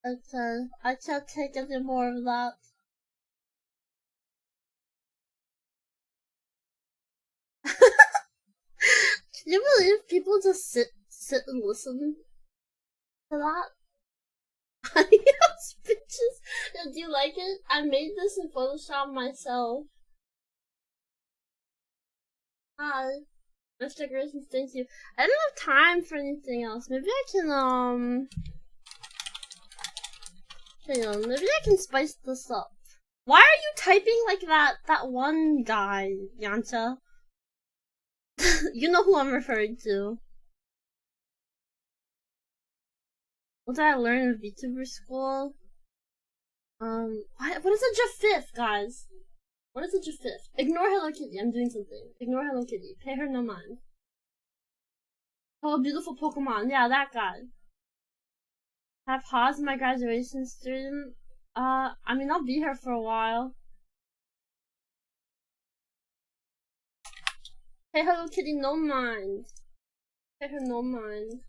I can't take any more of that. Can you believe people just sit and listen to that? Yes, bitches. Yeah, do you like it? I made this in Photoshop myself. Hi. Nice decorations, thank you. I don't have time for anything else. Maybe I can, hang on, maybe I can spice this up. Why are you typing like that one guy, Yanta? You know who I'm referring to. What did I learn in VTuber school? What is a GIF, guys? What is a GIF? Ignore Hello Kitty, I'm doing something. Ignore Hello Kitty, pay her no mind. Oh, beautiful Pokemon, yeah, that guy. Have paused my graduation stream. I mean, I'll be here for a while. Hey, Hello Kitty, no mind. Pay her no mind.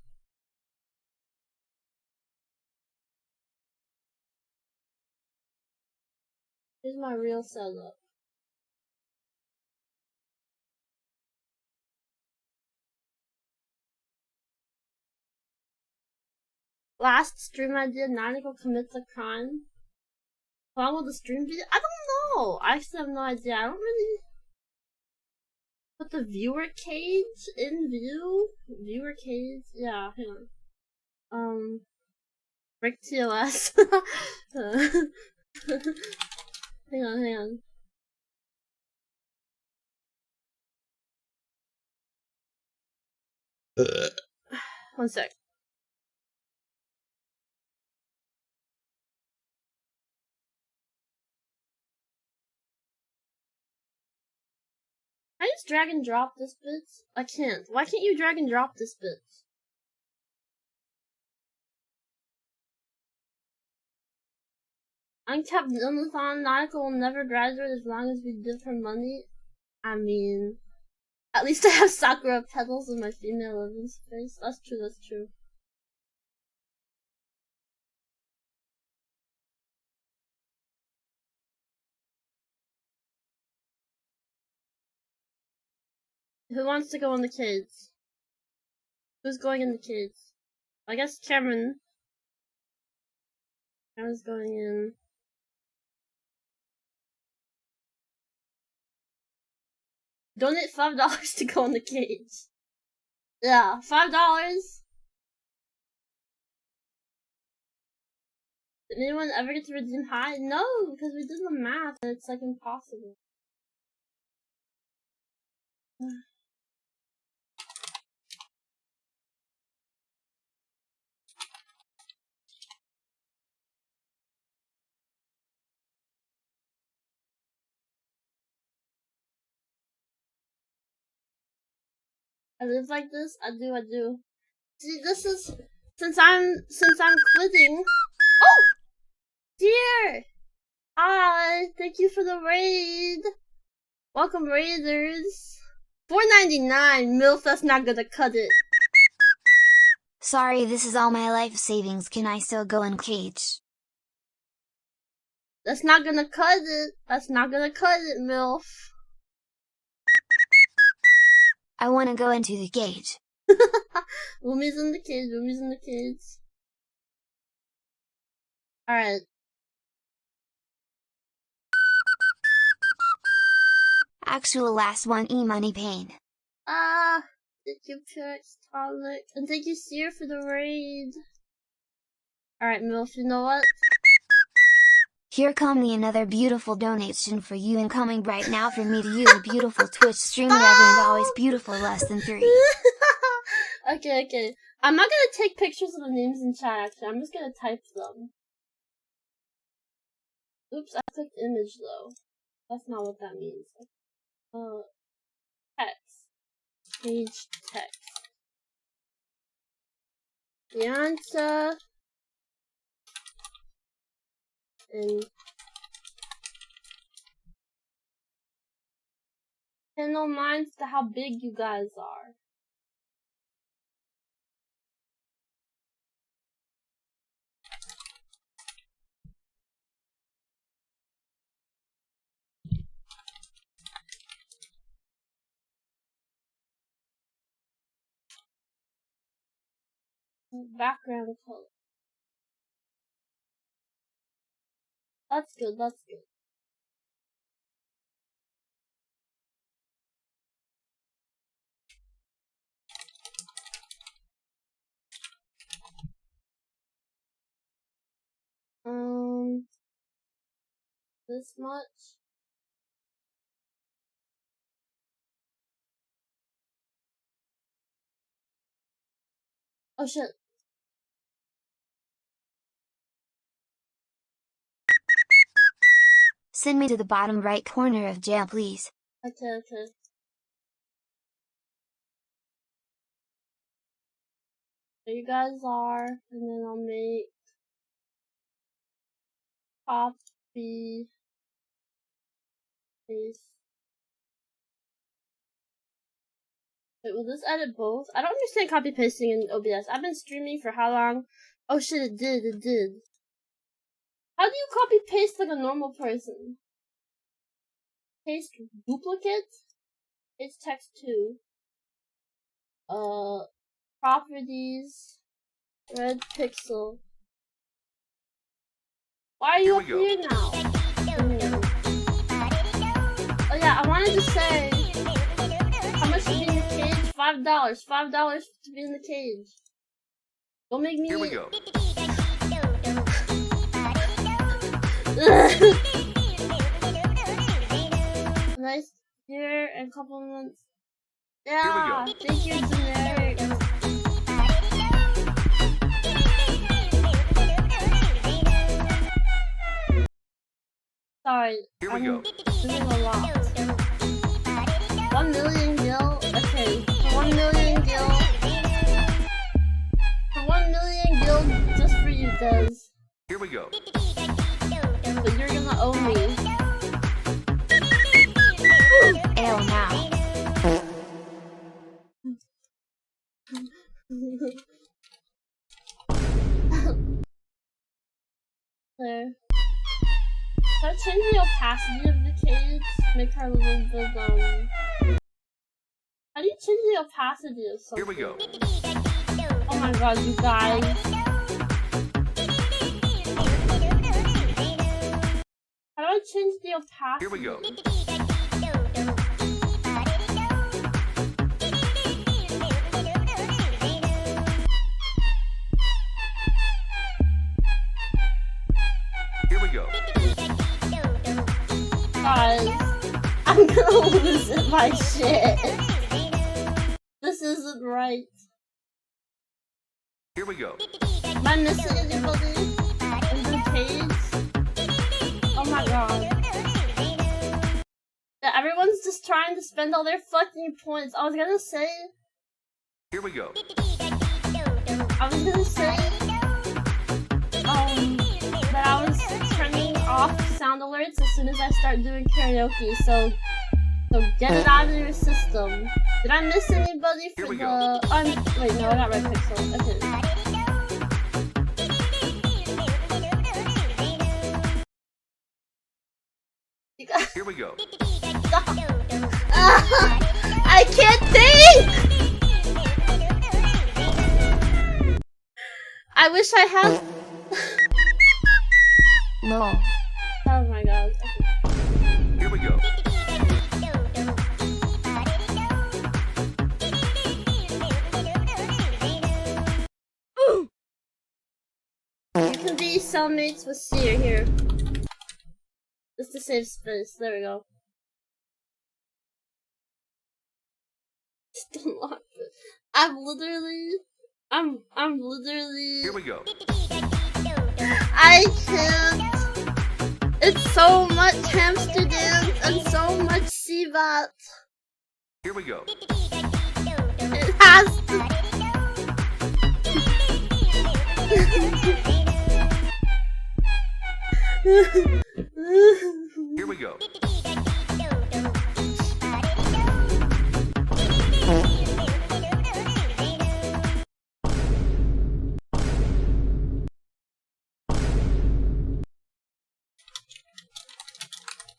Here's my real setup. Last stream I did, Nadeko commits a crime. How long will the stream be? I don't know. I actually have no idea. I don't really put the viewer cage in view. Viewer cage? Yeah, hang on. Brick TOS. Hang on. One sec. Can I just drag and drop this bit? I can't. Why can't you drag and drop this bit? Unkept Jonathon, Naiko will never graduate as long as we give her money. I mean, at least I have Sakura petals in my female living space. That's true. Who wants to go in the kids? Who's going in the kids? I guess Cameron. Cameron's going in. Donate $5 to go in the cage. Yeah, $5. Did anyone ever get to redeem high? No, because we did the math and it's like impossible. I live like this. I do. See, this is since I'm quitting. Oh, dear. Hi, thank you for the raid. Welcome, raiders. $4.99. MILF, that's not gonna cut it. Sorry, this is all my life savings. Can I still go in cage? That's not gonna cut it. MILF. I wanna go into the cage. Rumi's in the cage. Alright. Actual last one e-money pain. Thank you, Purix Tonic. And thank you, Seer, for the raid. Alright, MILF, you know what? Here come another beautiful donation for you incoming right now for me to use a beautiful Twitch streamer ever and always beautiful less than 3. Okay. I'm not gonna take pictures of the names in chat, actually. I'm just gonna type them. Oops, I clicked image, though. That's not what that means. Text. Page text. Beyonce. And pay no mind to how big you guys are. background color. That's good, that's good. This much. Oh shit. Send me to the bottom right corner of jail, please. Okay. There you guys are, and then I'll make copy paste. Wait, will this edit both? I don't understand copy pasting in OBS. I've been streaming for how long? Oh shit, it did. How do you copy paste like a normal person? Paste duplicate? Paste text 2. Properties. Red pixel. Why are you up here now? Oh yeah, I wanted to say, how much to be in the cage? $5. $5 to be in the cage. Don't make me. Here we go. Nice year and compliments. Yeah, thank you, generic. Sorry, Here we go. Doing a lot. 1 million gil. Okay, for 1 million gil. For 1 million gil, just for you, Des. Here we go. But you're gonna owe me. L now. There. Should I change the opacity of the cage? Make her a little bit, How do you change the opacity of something? Here we go. Oh my god, you guys. How do I change the opacity? Here we go. Here we go. Guys, I'm gonna lose my shit. This isn't right. Here we go. Am I missing anybody in the cage? Oh my god. Yeah, everyone's just trying to spend all their fucking points. I was gonna say Here we go. that I was turning off sound alerts as soon as I start doing karaoke, so get it out of your system. Did I miss anybody for Here we the... go. Wait, no, I got red pixel. Okay. You got... Here we go. Stop. I can't think! I wish I had... No. Oh my god. Okay. Here we go. You can be cellmates with Seer here. Just to save space. There we go. Just unlock it. I'm literally. Here we go. I can't. It's so much hamster dance and so much CBAT. Here we go. It has to. Here we go.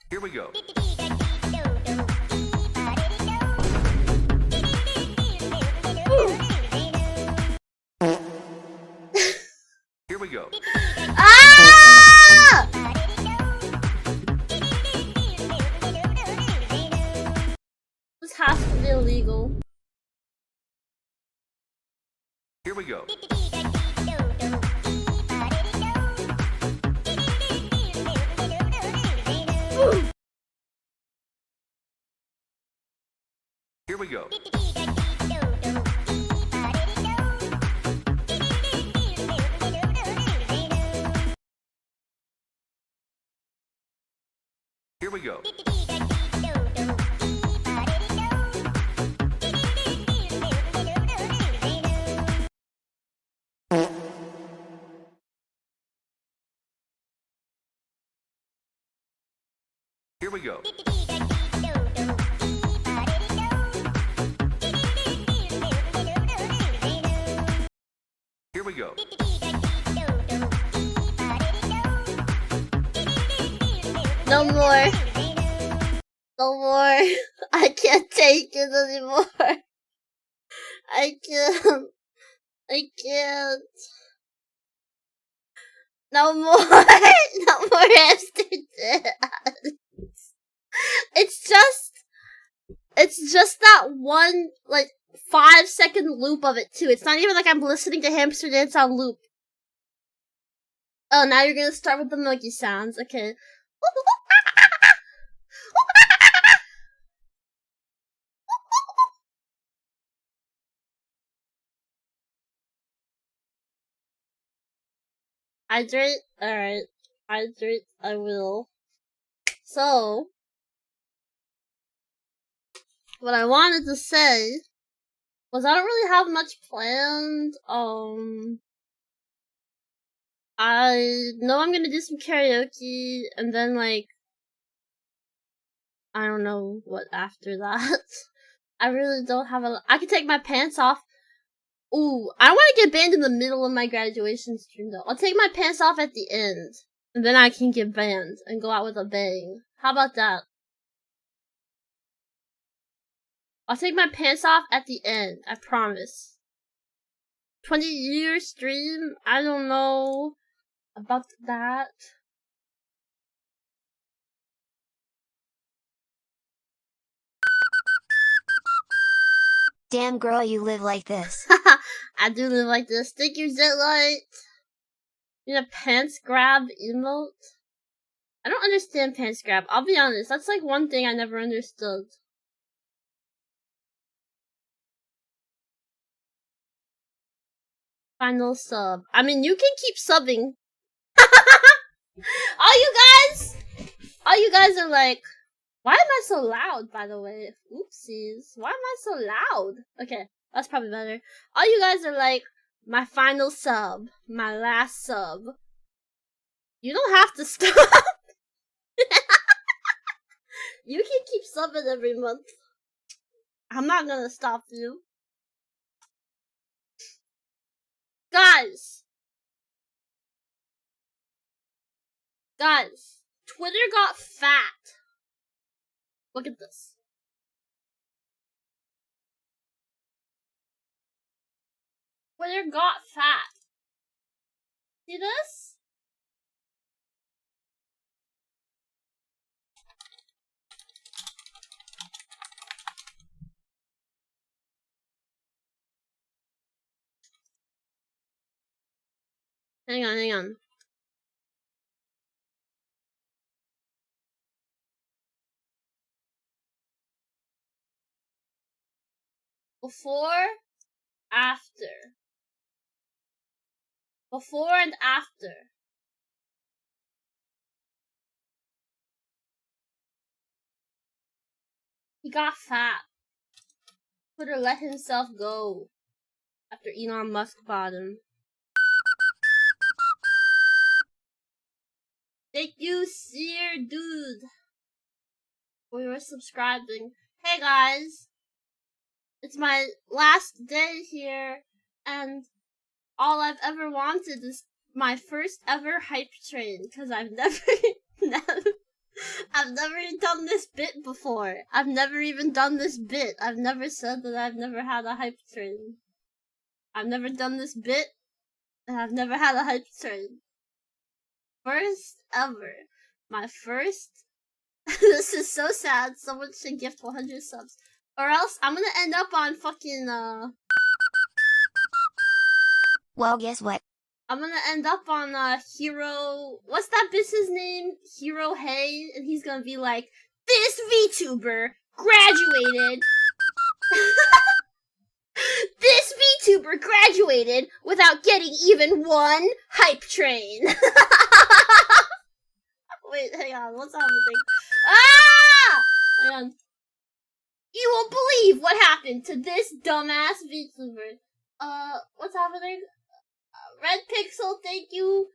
Here we go. we go. Ah! This has to be illegal. Here we go. Here we go. Here we go. Here we go. Here we go. No more. No more. I can't take it anymore. I can't. I can't. No more. No more hamster dance. It's just that one, like, 5-second loop of it, too. It's not even like I'm listening to hamster dance on loop. Oh, now you're gonna start with the monkey sounds. Okay. Hydrate? Alright. Hydrate, I will. So, what I wanted to say was I don't really have much planned. I know I'm gonna do some karaoke, and then, like, I don't know what after that. I really don't have I can take my pants off. Ooh, I don't want to get banned in the middle of my graduation stream, though. I'll take my pants off at the end, and then I can get banned and go out with a bang. How about that? I'll take my pants off at the end, I promise. 20-year stream? I don't know about that. Damn girl, you live like this. I do live like this. Thank you, Zetlight. You know, pants grab emote? I don't understand pants grab. I'll be honest, that's like one thing I never understood. Final sub. I mean, you can keep subbing. All you guys are like, why am I so loud, by the way? Oopsies. Why am I so loud? Okay, that's probably better. All you guys are like, my final sub. My last sub. You don't have to stop. You can keep subbing every month. I'm not gonna stop you. Guys, Twitter got fat. Look at this. Twitter got fat. See this? Hang on. Before, after. Before and after. He got fat. Twitter let himself go after Elon Musk bought him. Thank you, Seer Dude, for your subscribing. Hey guys, it's my last day here, and all I've ever wanted is my first ever hype train, because I've never done this bit before. I've never even done this bit. I've never said that I've never had a hype train. I've never done this bit. And I've never had a hype train. First ever. My first. This is so sad. Someone should gift 100 subs. Or else I'm gonna end up on fucking, Well, guess what? I'm gonna end up on, Hero... What's that bitch's name? Hero Hey? And he's gonna be like, this VTuber graduated... This VTuber graduated without getting even one hype train. Wait, hang on, what's happening? Ah! Hang on. You won't believe what happened to this dumbass VTuber. What's happening? Red Pixel, thank you.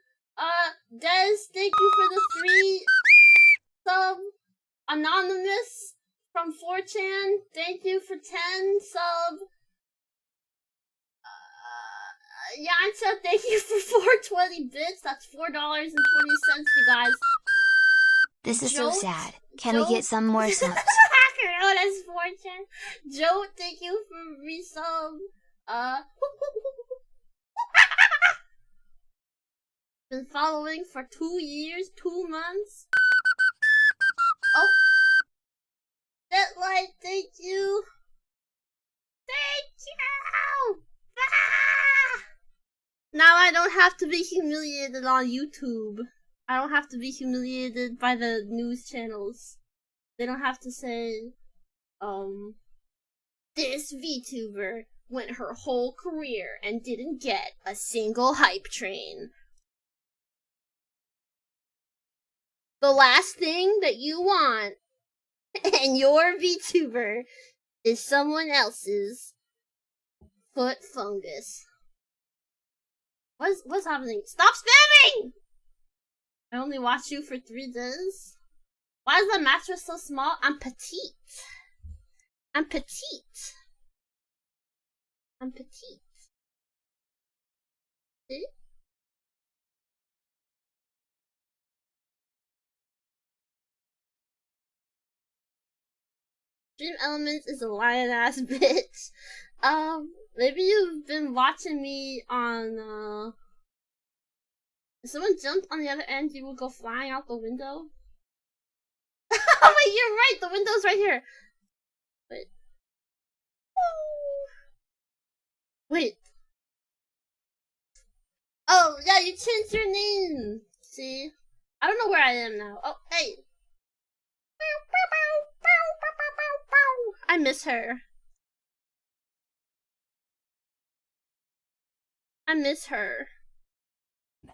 Des, thank you for the 3 sub. Anonymous from 4chan, thank you for 10 sub. Yancha, thank you for 420 bits. That's $4.20, you guys. This is so sad. Can we get some more subs? Oh, that's 4chan. Joe, thank you for resub. Been following for 2 years, 2 months. Oh. Deadlight, thank you. Thank you. Ah! Now I don't have to be humiliated on YouTube. I don't have to be humiliated by the news channels. They don't have to say, this VTuber went her whole career and didn't get a single hype train. The last thing that you want in your VTuber is someone else's foot fungus. What's happening? Stop spamming! I only watch you for 3 days. Why is the mattress so small? I'm petite. I'm petite. I'm petite. See? Dream Elements is a lion ass bitch. Maybe you've been watching me on, if someone jumped on the other end, you would go flying out the window? Oh wait, you're right! The window's right here! Wait. Wait. Oh, yeah, you changed your name! See? I don't know where I am now. Oh, hey! I miss her. I miss her.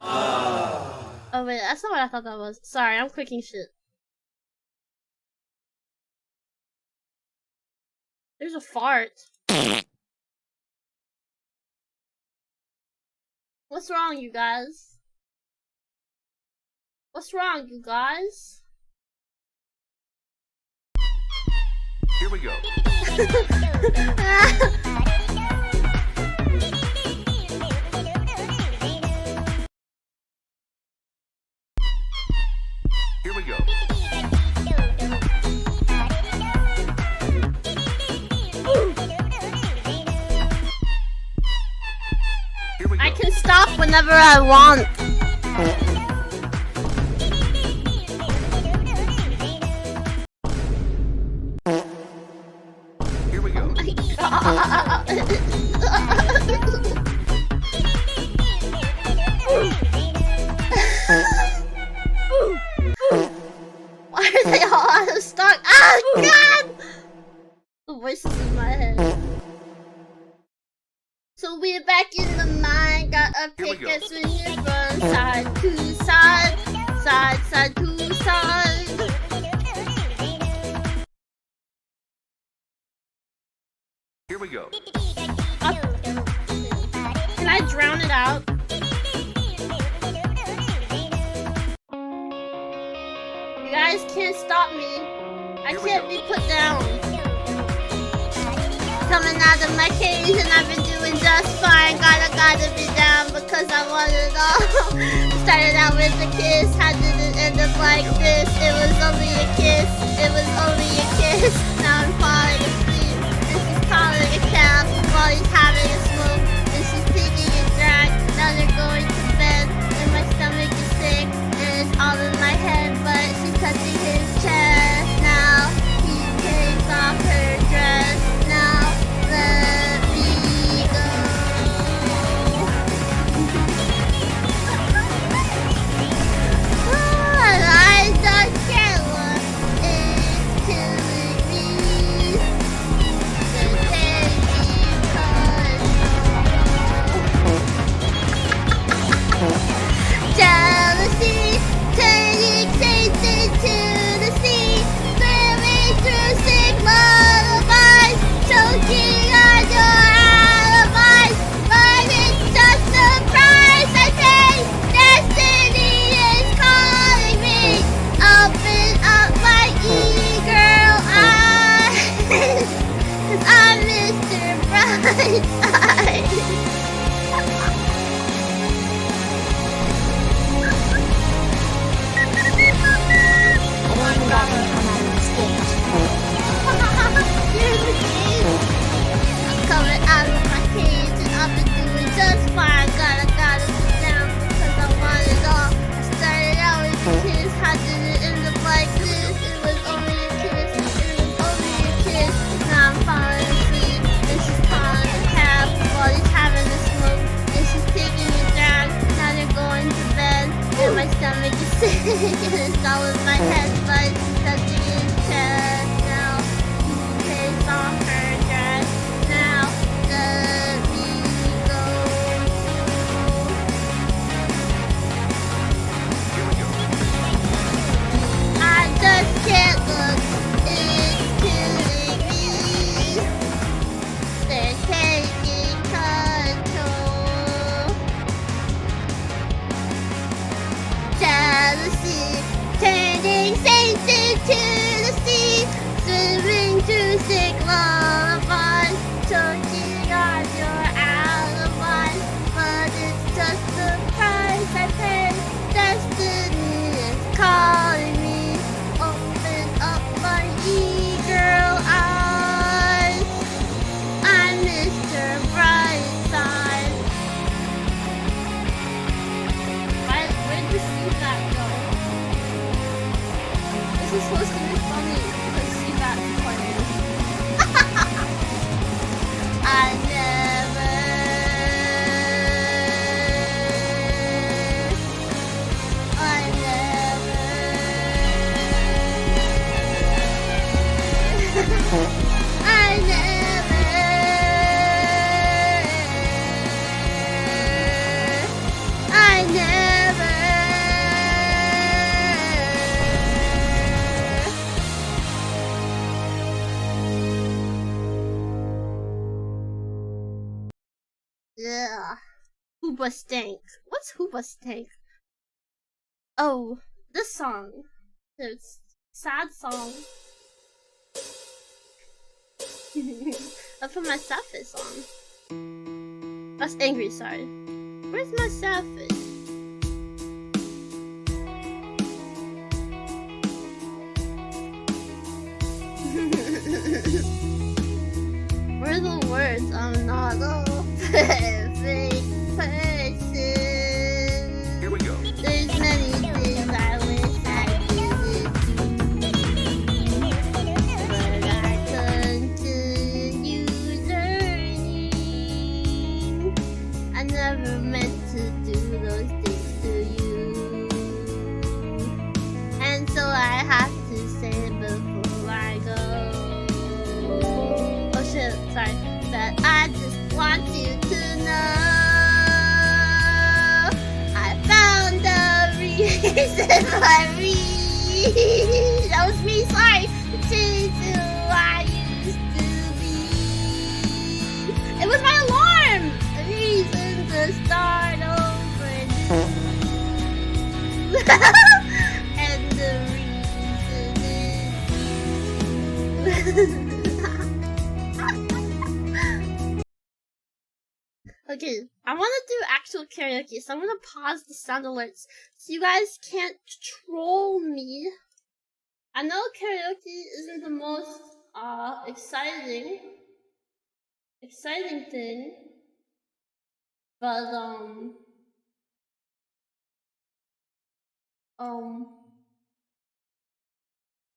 Oh wait, that's not what I thought that was. Sorry, I'm clicking shit. There's a fart. What's wrong, you guys? What's wrong, you guys? Here we go. Here we go. Here we go. I can stop whenever I want. Here we go. Why are they all out of stock? Ah, God! The voices in my head. So we're back in the mine. Gotta Here we pick go. us when you run side to side, side to side. Here we go. Can I drown it out? You guys can't stop me. I Here we can't go. be put down. Coming out of my cage and I've been doing just fine. Gotta be down because I want it all. Started out with a kiss, how did it end up like this? It was only a kiss, it was only a kiss. Now I'm falling asleep, and she's calling a cab while he's having a smoke. And she's taking a drag, now they're going supposed to be funny because she got funny. I never. Yeah. Hooba stank. What's Hooba stank? Oh, this song. It's a sad song. I put my Sapphire on. That's angry, sorry. Where's my Sapphire? Where are the words? I'm not a perfect person. Here we go. There's many things I wish I could do, but I continue learning. I never meant to do those things to you, and so I have to say before I go. Oh shit, sorry. That I just want you to know I found a reason for me. That was me, sorry. To change who I used to be. It was my alarm. A reason to start over new. And the reason is you. Okay, I want to do actual karaoke, so I'm going to pause the sound alerts so you guys can't troll me. I know karaoke isn't the most exciting thing, but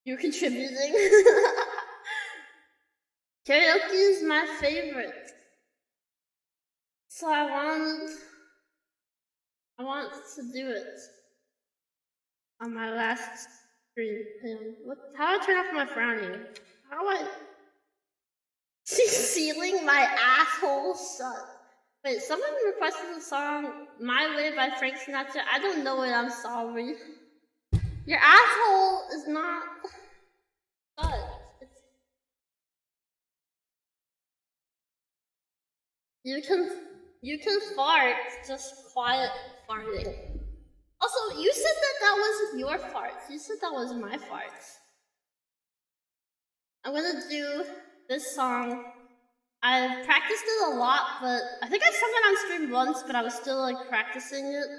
you're contributing. Karaoke is my favorite. So I want to do it on my last stream. How do I turn off my frowning? How do I? She's sealing my asshole shut. Wait, someone requested the song "My Way" by Frank Sinatra. I don't know it. I'm sorry. Your asshole is not shut. You can fart, just quiet farting. Also, you said that wasn't your farts. You said that was my farts. I'm gonna do this song. I've practiced it a lot, but I think I sung it on stream once, but I was still like practicing it.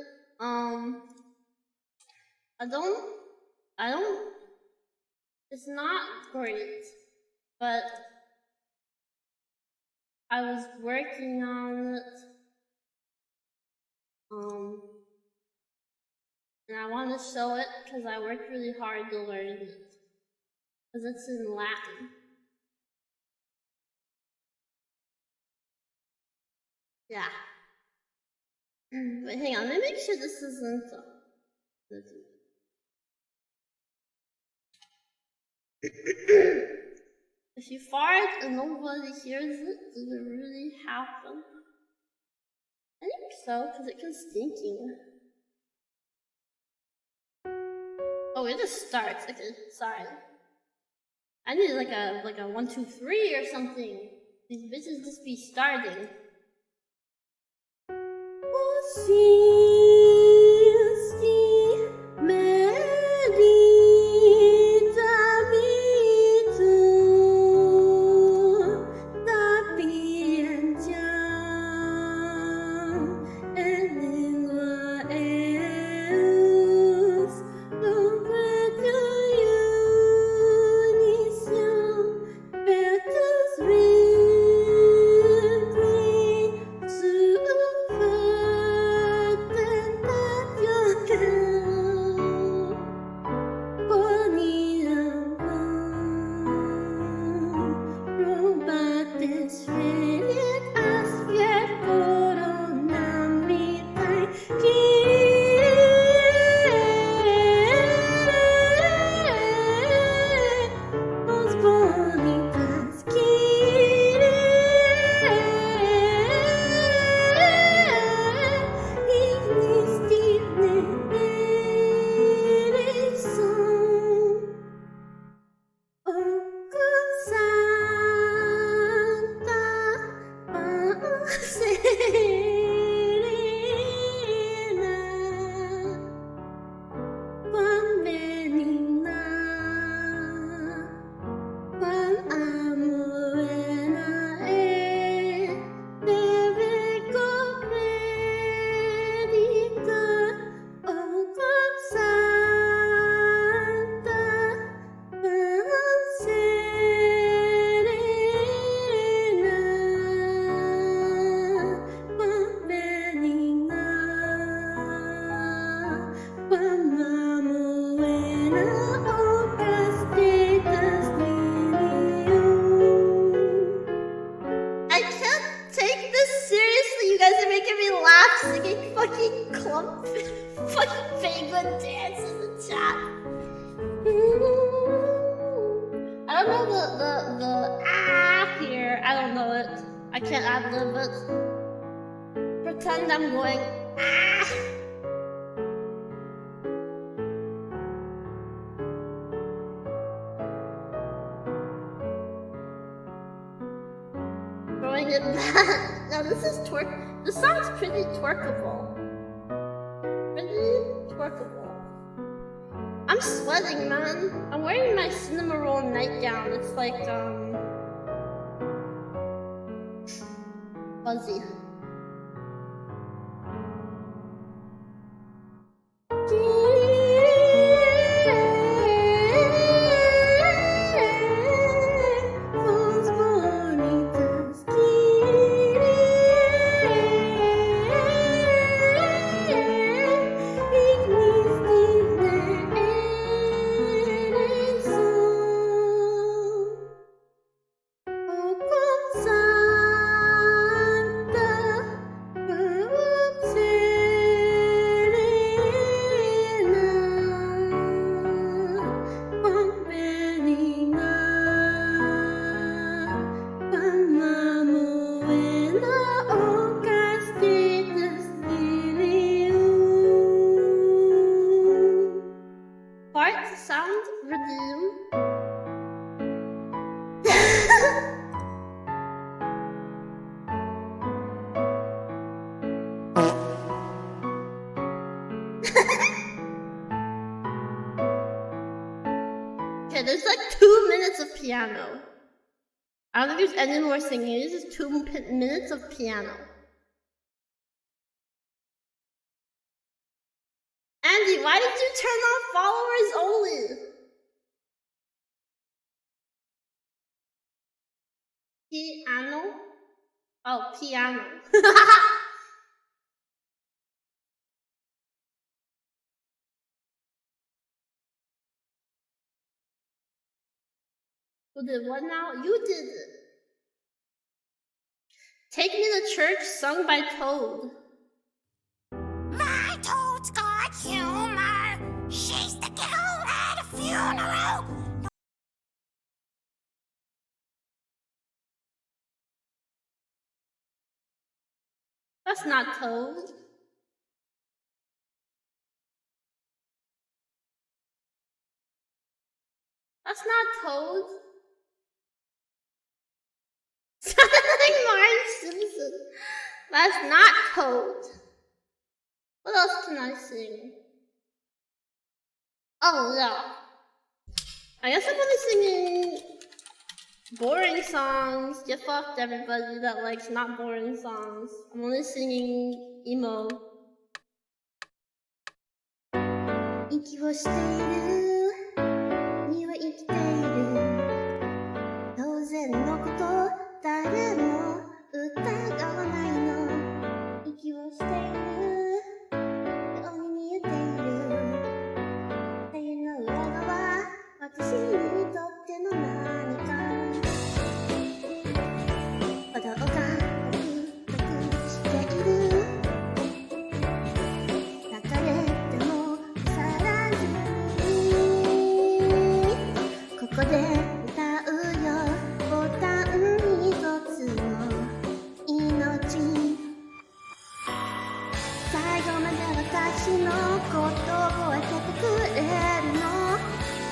It's not great, but I was working on it. And I want to show it because I worked really hard to learn it. Because it's in Latin. Yeah. But hang on, let me make sure this isn't. If you fart and nobody hears it, does it really happen? I think so, because it gets stinking. Oh, it just starts. Okay, sorry. I need like a 1, 2, 3 or something. These bitches just be starting. fucking clump, fucking penguin dance in the chat. I don't know the ah here. I don't know it. I can't ad-lib it. Pretend I'm going ah. Throwing it back. Now this is twerk. This song's pretty twerkable. Pretty twerkable. I'm sweating, man. I'm wearing my cinema roll nightgown. It's like fuzzy. Fart sound redeem. Okay, there's like 2 minutes of piano. I don't think there's any more singing. This is 2 minutes of piano. Andy, why did you turn off followers only? Piano? Oh, piano. Who did what now? You did it. Take Me to Church, sung by Toad. My Toad's got humor. She's the girl at a funeral. That's not Toad. That's not Toad. Sounded like Marge Simpson. That's not Toad. What else can I sing? Oh, yeah. I guess I'm only singing boring songs. Get fucked, everybody that likes not boring songs. I'm only singing emo. 息をしている君は生きている当然のこと誰も疑わないの息をしているように見えている手の裏側私にとっての何か歩道がドクドクしている中でもさらにここで歌うよボタン一つの命最後まで私のことを覚えててくれるの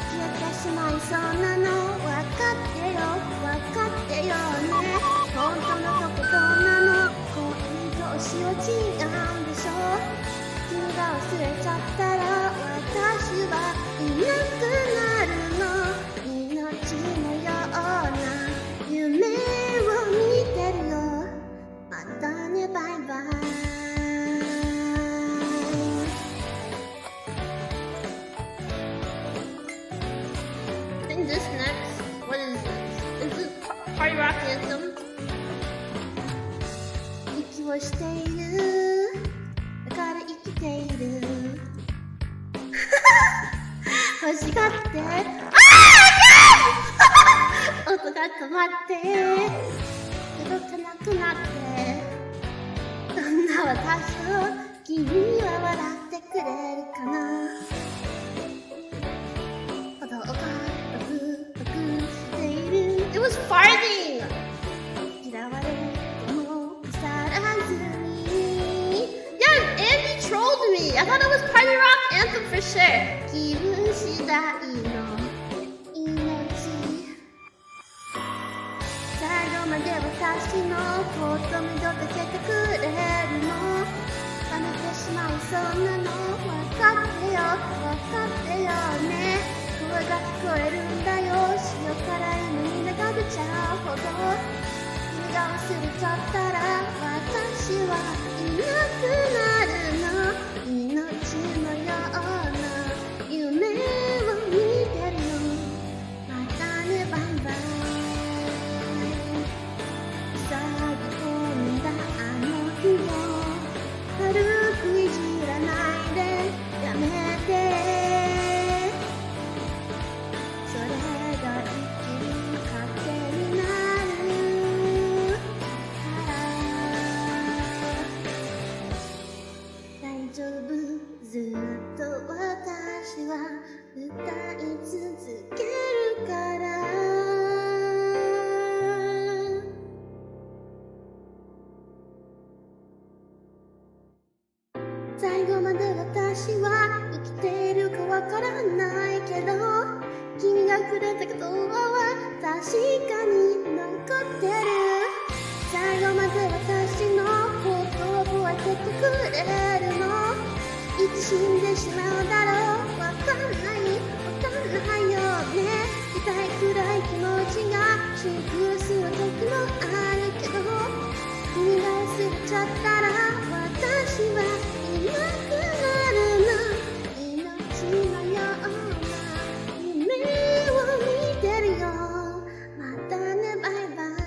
消えてしまいそうなの分かってよ分かってよね本当のとこどうなの恋どうしよう違うんでしょ君が忘れちゃったら私はいなくなるの命のような夢を見てるよまたねバイバイSing this next. What is this? Is this Party Rock Anthem? 息をしているだから生きている欲しがって音が止まって動かなくなってそんな私を君は笑ってくれるかな歩道がブクブクしている It was farting! 嫌われても腐らずに Yeah, Andy trolled me! I thought it was Party Rock Anthem for sure 気分次第の命最後まで私のこと見届けてくれるの冷めてしまいそうなの分かってよね声が聞こえるんだよ塩辛いのに目が出ちゃうほど君が忘れちゃったら私はいなくなるの命のような夢を見てるよまたねバイバイ塞ぎ込んだあの日を軽くいじらないでやめてそれが生きる糧になるから大丈夫ずっと私は歌い続けるから最後まで私は生きているかわからないけど君がくれた言葉は確かに残ってる最後まで私のことを覚えててくれるのいつ死んでしまうだろうわかんないよね痛いくらい気持ちがシンクロする時もあるけど君が忘れちゃったら私はいなくなるの命のような夢を見てるよまたねバイバイ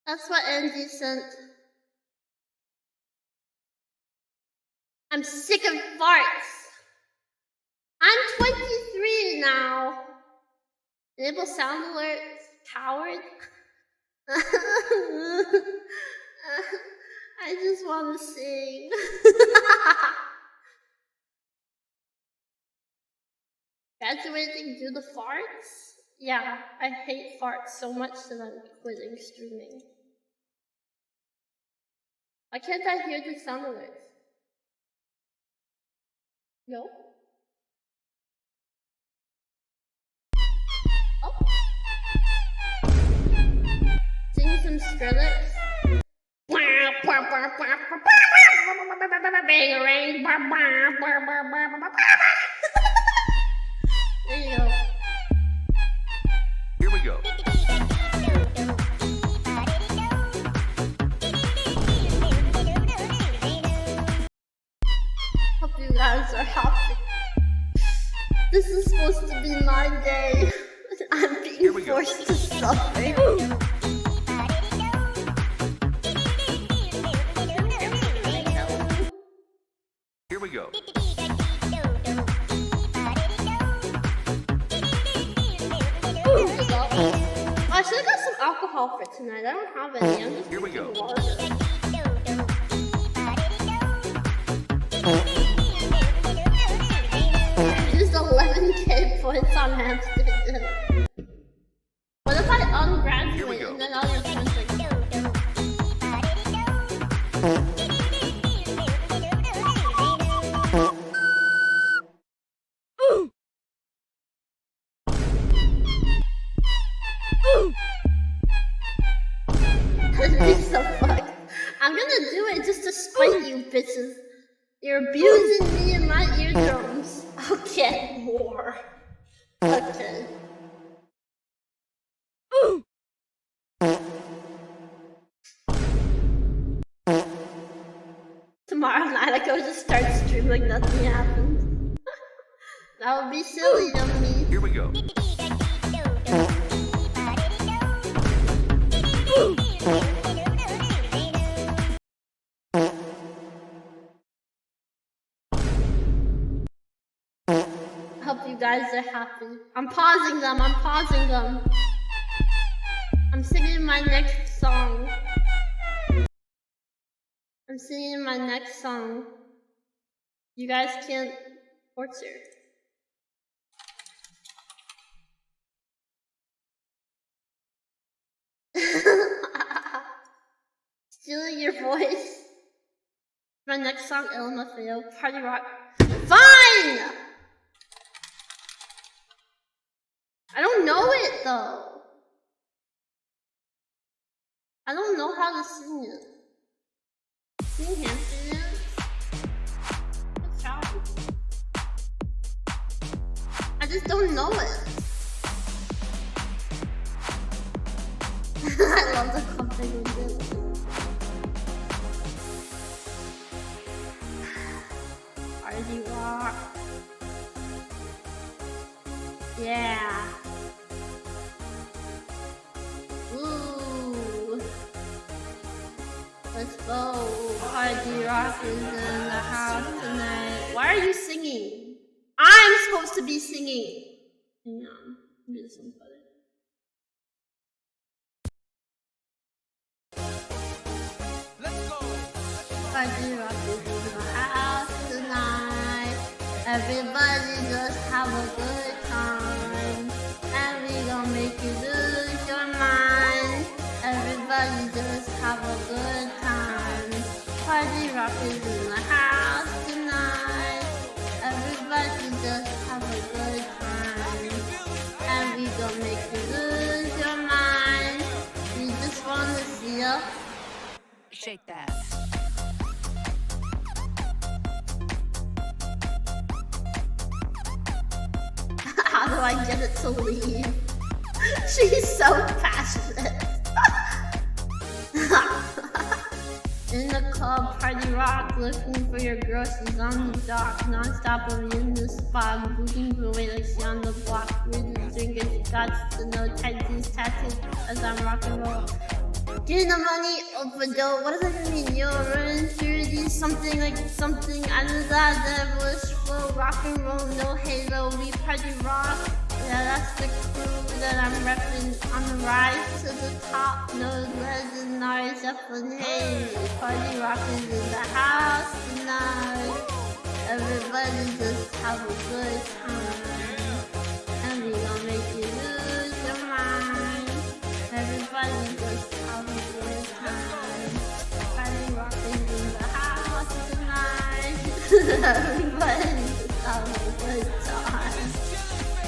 That's what Angie sent. I'm sick of farts. I'm 23 now. Enable sound alerts. Coward. I just want to sing. Graduating due to farts? Yeah, I hate farts so much that I'm quitting streaming. Why can't I hear the sound alerts? No? Oh. Sing some Skrillex. There you go. Here we go. Hope you guys are happy. This is supposed to be my day. I'm being forced to suffer. Here we go. I should have got some alcohol for tonight. I don't have any. I'm just Here we drinking go. water. I used 11k points on Amsterdam. What if I ungraduate and then I'll return to bitches. You're abusing me and my eardrums. I'll get more. Okay. Tomorrow night I go just start streaming like nothing happens. That would be silly of me. Here we go. I hope you guys are happy. I'm pausing them. I'm pausing them. I'm singing my next song. I'm singing my next song. You guys can't torture. Stealing your voice. My next song, LMFAO, Party Rock. Fine! I don't know it though. I don't know how to sing it. Sing hamster dance? Good job. I just don't know it. I love the company with this. Party rock. Yeah. Ooh. Let's go. Party rock is in the house tonight. Why are you singing? I'm supposed to be singing. Hang on. Do this one better. Party rock is in the house tonight. Everybody just have a good time. And we gon' make you lose your mind. Everybody just have a good time. Party rock is in the house tonight. Everybody just have a good time. And we gon' make you lose your mind. We just wanna see ya. Shake that. How do I get it to leave? She's so passionate. In the club, party rock, looking for your groceries on the dock. Non-stop, I'm in the spot, I'm booking for way like she on the block. We're just drinking, got to know tattoos as I'm rock and roll. Getting the money over dough, what does that mean? You're running through these something like something under that devilish flow. Rock and roll, no halo, we party rock. Yeah, that's the crew that I'm repping on the rise to the top. No legendary Zeppelin, hey, party rock is in the house tonight. Everybody just have a good time. And we gon' make you lose your mind. Everybody just have a good time. Party rock is in the house tonight. Everybody just have a good time.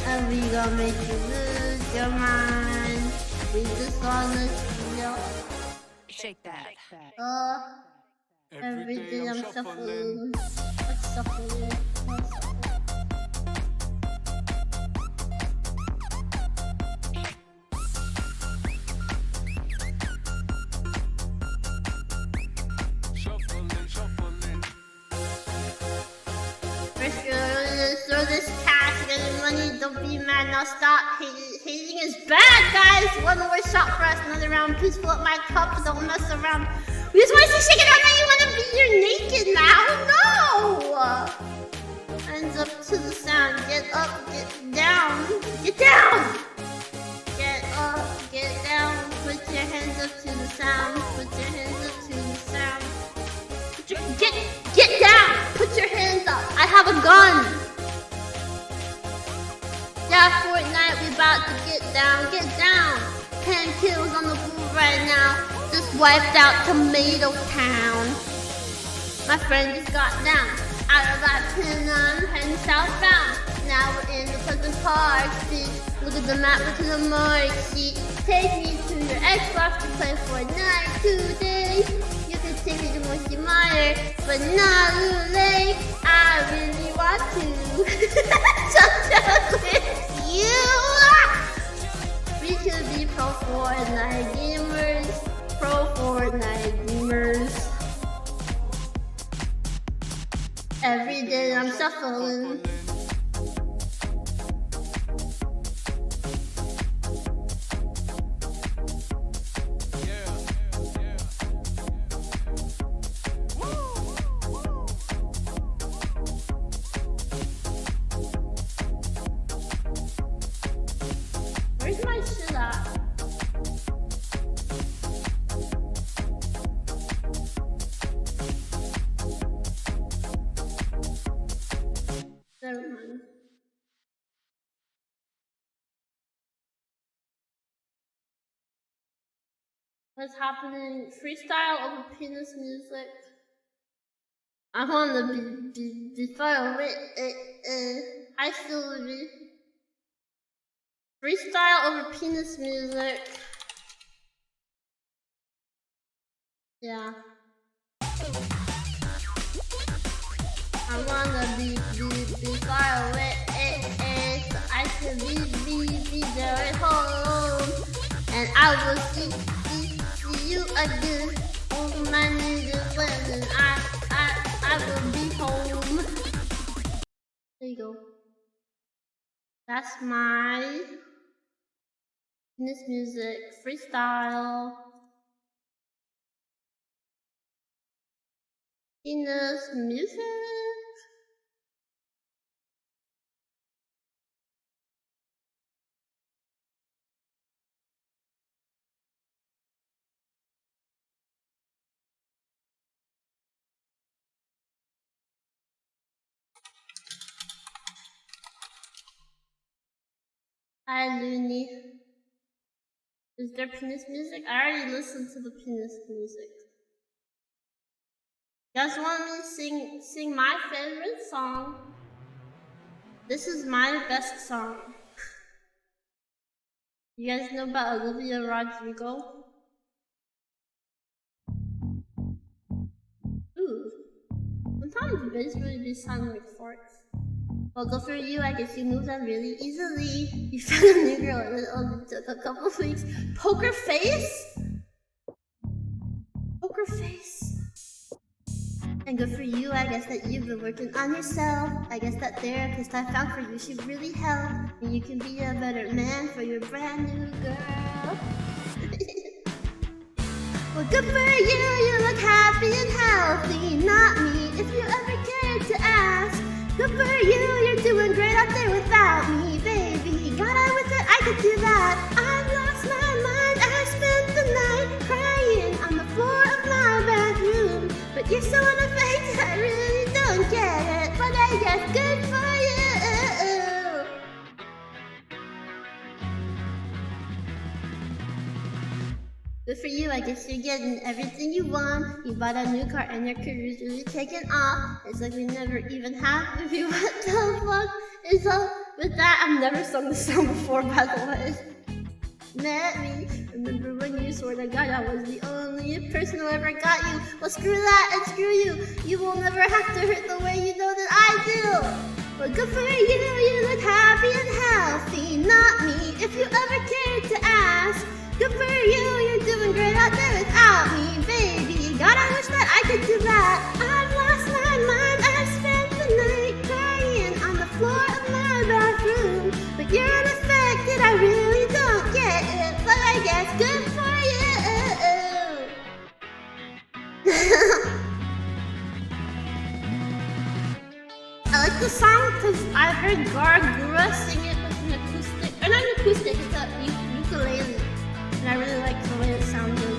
And we gon' make you lose your mind. We just wanna see you. Shake that. Everything I'm shuffling. What's shuffling? What's shuffling? Throw this cash, get the money, don't be mad, now stop hating. Hating is bad, guys! One more shot for us, another round. Please fill up my cup, don't mess around. We just wanna see shake it out, now you wanna be here naked now? No! Hands up to the sound, get up, get down. Get down! Get up, get down, put your hands up to the sound, put your hands up to the sound. Get down! Put your hands up! I have a gun! Yeah, Fortnite, we about to get down, get down! 10 kills on the pool right now. Just wiped out Tomato Town. My friend just got down. Out of that pin, I'm heading southbound. Now we're in the Pleasant Park Street. Look at the map, look at the mark sheet. Take me to your Xbox to play Fortnite today. You to take me to Monkey Mire, but not too late. I really want to jump down with you. We could be pro Fortnite gamers, pro Fortnite gamers. Every day I'm shuffling. Where's my shit at? Never mind. What's happening? Freestyle over penis music. I wanna be far away. I still be. Freestyle over penis music. Yeah. I wanna be far away, so I can be there at home, and I will see you again. Oh my niggas, when I will be home. There you go. That's my penis music freestyle. Penis music. Hi, Looney. Is there penis music? I already listened to the penis music. You guys want me to sing my favorite song? This is my best song. You guys know about Olivia Rodrigo? Ooh. Sometimes the bass really do sound like farts. Well, good for you, I guess you moved on really easily. You found a new girl and it only took a couple weeks. Poker face? Poker face? And good for you, I guess that you've been working on yourself. I guess that therapist I found for you should really help. And you can be a better man for your brand new girl. Well, good for you look happy and healthy. Not me, if you ever cared to ask. Good for you, you're doing great out there without me, baby. God, I wish that I could do that. I've lost my mind, I spent the night crying on the floor of my bathroom. But you're so unaffected, I really don't get it. But I guess good for you. Good for you, I guess you're getting everything you want. You bought a new car and your career's really taking off. It's like we never even had with you. What the fuck is up with that? I've never sung this song before, by the way. Met me. Remember when you swore to God I was the only person who ever got you? Well, screw that and screw you. You will never have to hurt the way you know that I do. Well, good for you, you look happy and healthy. Not me, if you ever cared to ask. Good for you, you're doing great out there without me, baby. God, I wish that I could do that. I've lost my mind, I've spent the night crying on the floor of my bathroom. But you're unaffected, I really don't get it. But I guess good for you. I like the song because I heard Gargura sing it with an acoustic, or not an acoustic, it's a ukulele. And I really like the way it sounded.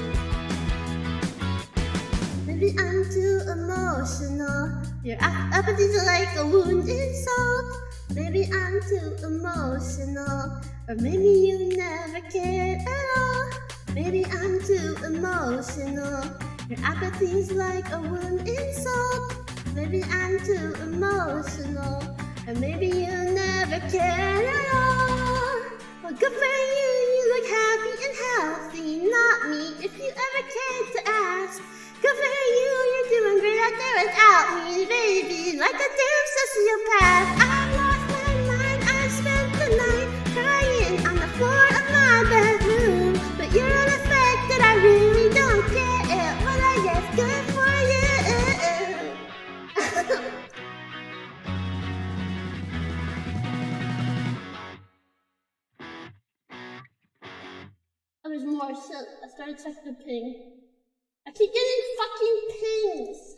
Maybe I'm too emotional. Your apathy's like a wounded soul. Maybe I'm too emotional. Or maybe you never cared at all. Maybe I'm too emotional. Your apathy's like a wounded soul. Maybe I'm too emotional. Or maybe you never cared at all. Well, good for you, you look happy and healthy. Not me, if you ever cared to ask. Good for out there without me, baby, like a damn sociopath. I lost my mind, I spent the night crying on the floor of my bedroom. But you're unaffected, I really don't care. Well, I guess good for you. Oh, there's more shit. I started checking the ping. I keep getting fucking pings.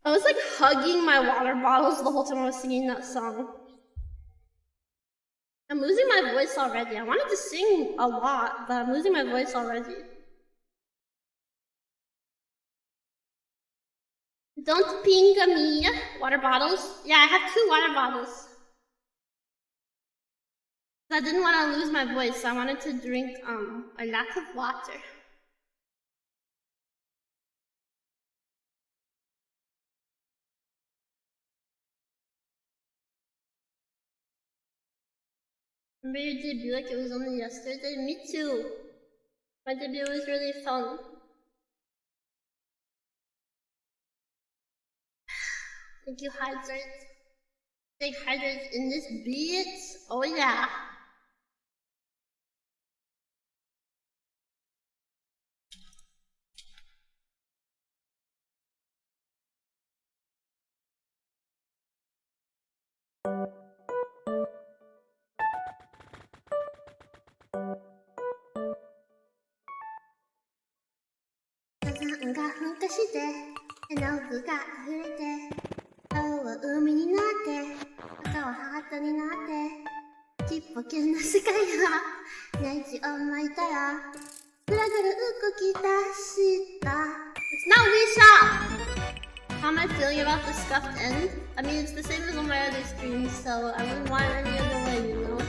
I was like hugging my water bottles the whole time I was singing that song. I'm losing my voice already. I wanted to sing a lot, but I'm losing my voice already. Don't ping me. Water bottles? Yeah, I have 2 water bottles. I didn't want to lose my voice, so I wanted to drink a lot of water. Remember your debut like it was only yesterday? Me too. My debut was really fun. Thank you, Hydrate. Stay hydrated in this bitch. Oh yeah.火が噴火して絵の具が溢れて青は海になって赤はハートになってちっぽけな世界がネジを巻いたらぐらぐら動き出した It's not Lisa! How am I feeling about the scuffed end? I mean, it's the same as on my other streams, so I wouldn't want it any other way, you know?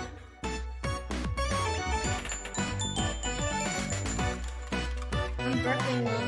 I'm burping though.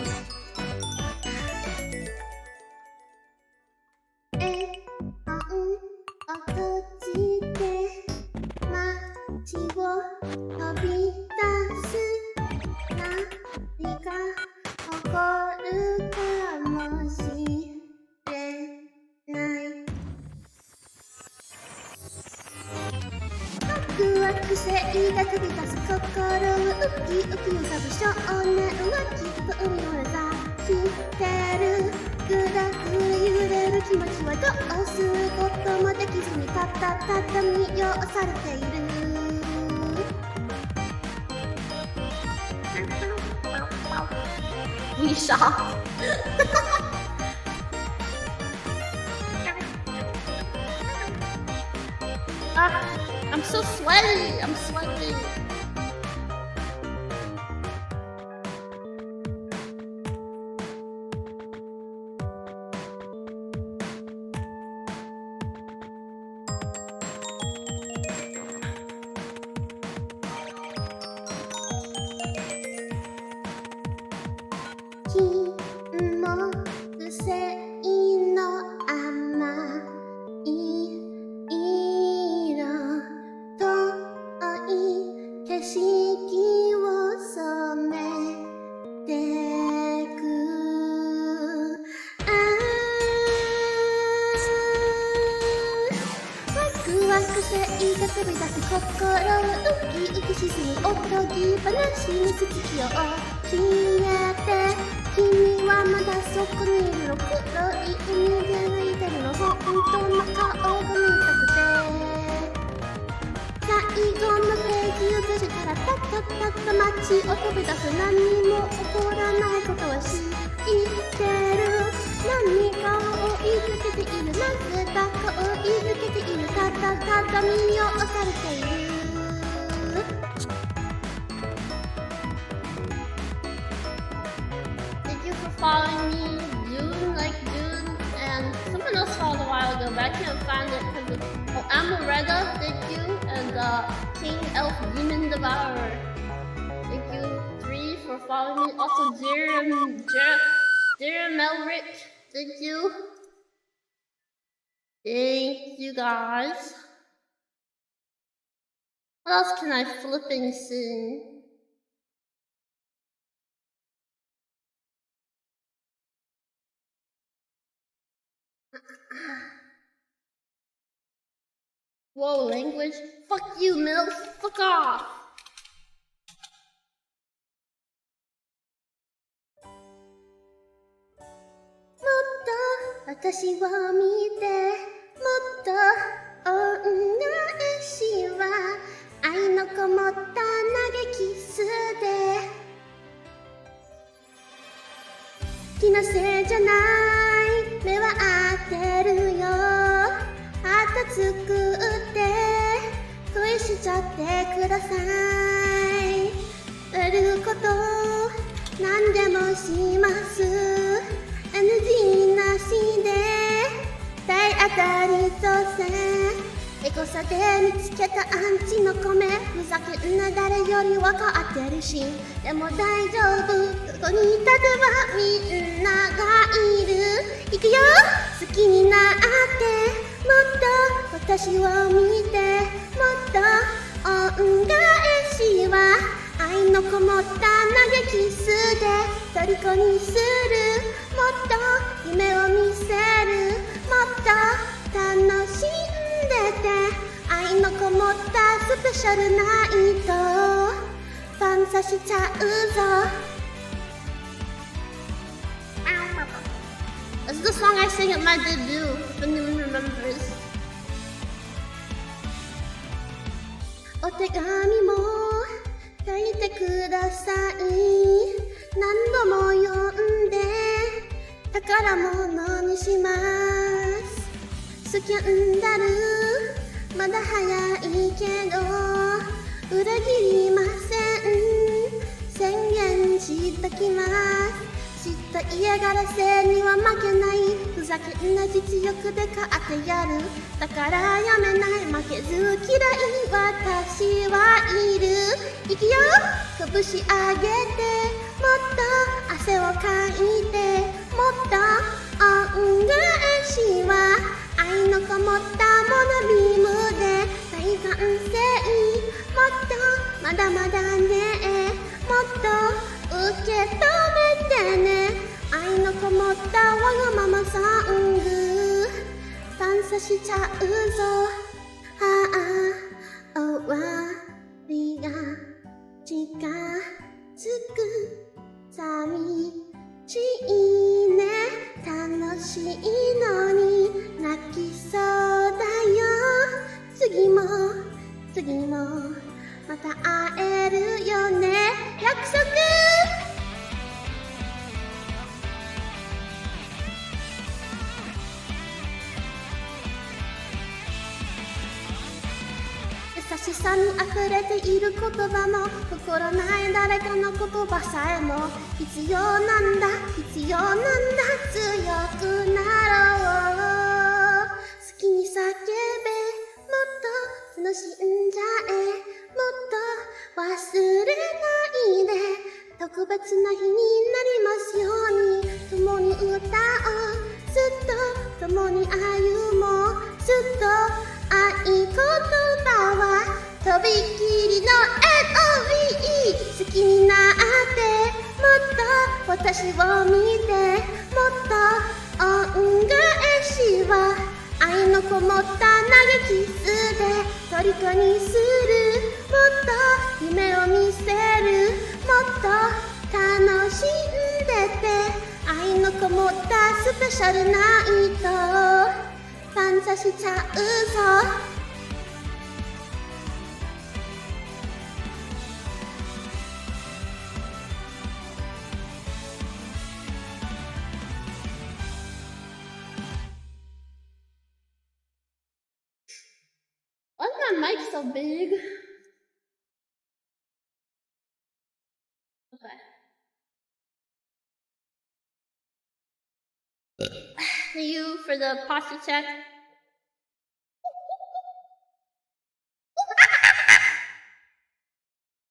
We shop. I'm so sweaty. I'm sweating. Thank you for following me, June, and someone else followed a while ago, but I can't find it because it's Amaretta, thank you, and King Elf Demon Devourer. Thank you, 3, for following me. Also, Melrick, thank you. Thank you guys. What else can I flipping sing? Whoa, language. Fuck you, MILF. Fuck off. Watashi wo mite, motto ongaeshi wa ai no komotta nagekisu de. 気のせいじゃない目は合ってるよ。あと作って恋しちゃってください。やること何でもします。 NG なしで体当たり当選。エゴサで見つけたアンチの米。ふざけんな誰より分かってるし。でも大丈夫ここに立てばみんながいる。行くよ好きになってもっと私を見て。もっと恩返しは愛のこもった投げキスで虜にする。もっと夢を見せる。もっと楽しんでて愛のこもったスペシャルナイトファンサしちゃうぞ。 This is the song I sang at my debut, if anyone remembers. お手紙も書いてください。何度も読んで宝物にします。スキャンダルまだ早いけど裏切りません。宣言しときます。知った嫌がらせには負けない。ふざけんな実力で勝ってやる。だからやめない。負けず嫌い私はいる。いくよ拳上げてもっと汗をかいて。もっと恩返しは愛のこもったモノビームで大歓声。もっとまだまだね。もっと受け止めてね。愛のこもったわがままソング感謝しちゃうぞ。ああ終わりが近づく。寂しいね。楽しいのに泣きそうだよ。次も次もまた会えるよね。約束。優しさに溢れている言葉も心ない誰かの言葉さえも必要なんだ必要なんだ。強くなろう。好きに叫べ。もっと楽しんじゃえ。もっと忘れないで。特別な日になりますように。共に歌おう。ずっと共に歩もう。ずっと合言葉はとびきりの NOVE。 好きになってもっと私を見て。もっと恩返しは愛のこもった投げキスで虜にする。もっと夢を見せる。もっと楽しんでて愛のこもったスペシャルナイト感謝しちゃうぞ。Why is my mic so big? Okay. Thank you for the posture check.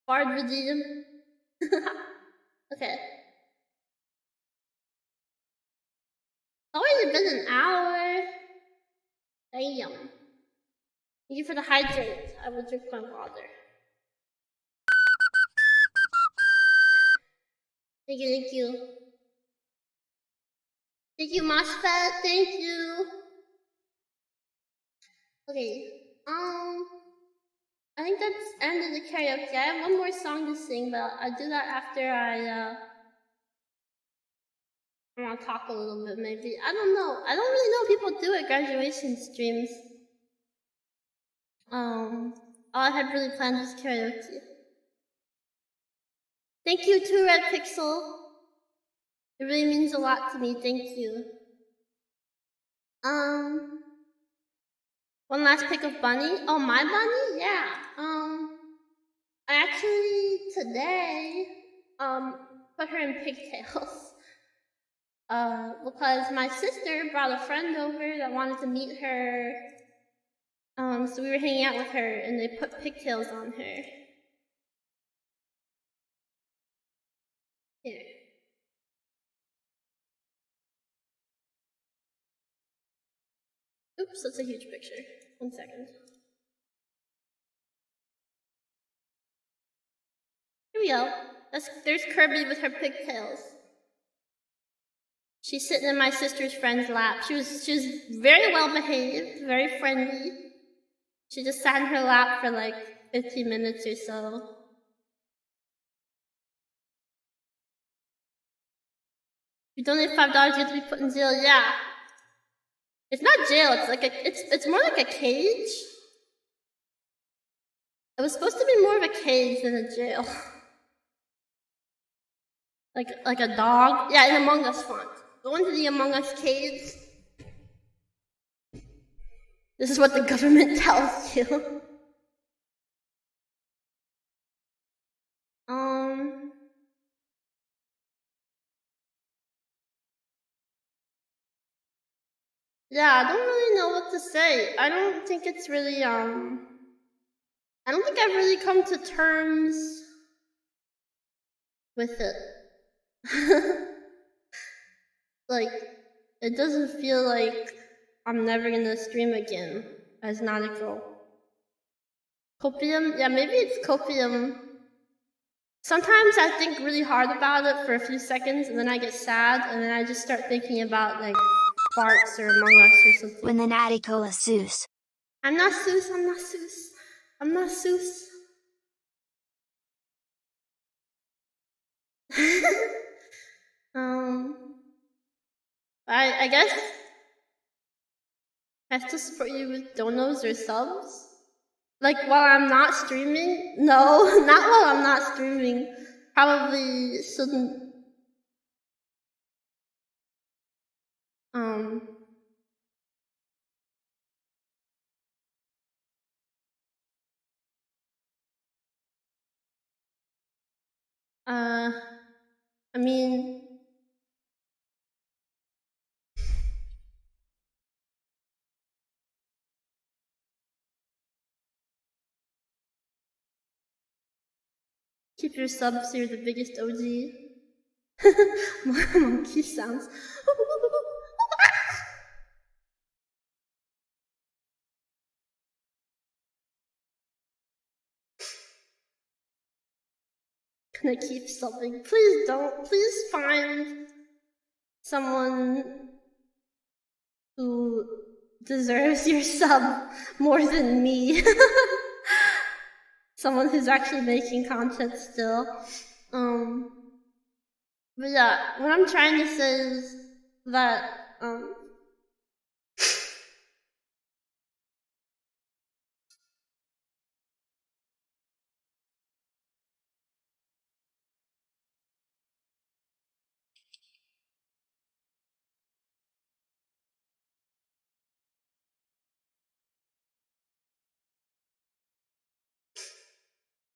Bard redeem. Okay. It's already been an hour. Damn. Thank you for the hydrate. I will drink my water. Thank you, thank you. Thank you, Moshpet. Thank you. Okay. I think that's end of the karaoke. I have one more song to sing, but I'll do that after I want to talk a little bit, maybe. I don't know. I don't really know what people do at graduation streams. All I had really planned was karaoke. Thank you to Red Pixel. It really means a lot to me. Thank you. One last pick of Bunny. Oh, my Bunny? Yeah. I actually today put her in pigtails. Because my sister brought a friend over that wanted to meet her. So we were hanging out with her and they put pigtails on her. Here. Oops, that's a huge picture. 1 second. Here we go. There's Kirby with her pigtails. She's sitting in my sister's friend's lap. She was very well behaved, very friendly. She just sat in her lap for like 15 minutes or so. If you donate $5, you have to be put in jail. Yeah. It's not jail. It's like it's more like a cage. It was supposed to be more of a cage than a jail. like a dog. Yeah, in Among Us font. Go into the Among Us cage. This is what the government tells you. Yeah, I don't really know what to say. I don't think it's really, I don't think I've really come to terms with it. Like, it doesn't feel like I'm never gonna stream again as Nautical. Copium? Yeah, maybe it's Copium. Sometimes I think really hard about it for a few seconds and then I get sad and then I just start thinking about like farts or Among Us or something. When the Nadekola Seuss. I'm not Seuss, I'm not Seuss. I'm not Seuss. I guess I have to support you with donos or subs. Like while I'm not streaming? No, not while I'm not streaming. Probably shouldn't. I mean, keep your subs, you're the biggest OG. Monkey sounds. Gonna keep subbing. Please don't. Please find someone who deserves your sub more than me. Someone who's actually making content still. But yeah, what I'm trying to say is that,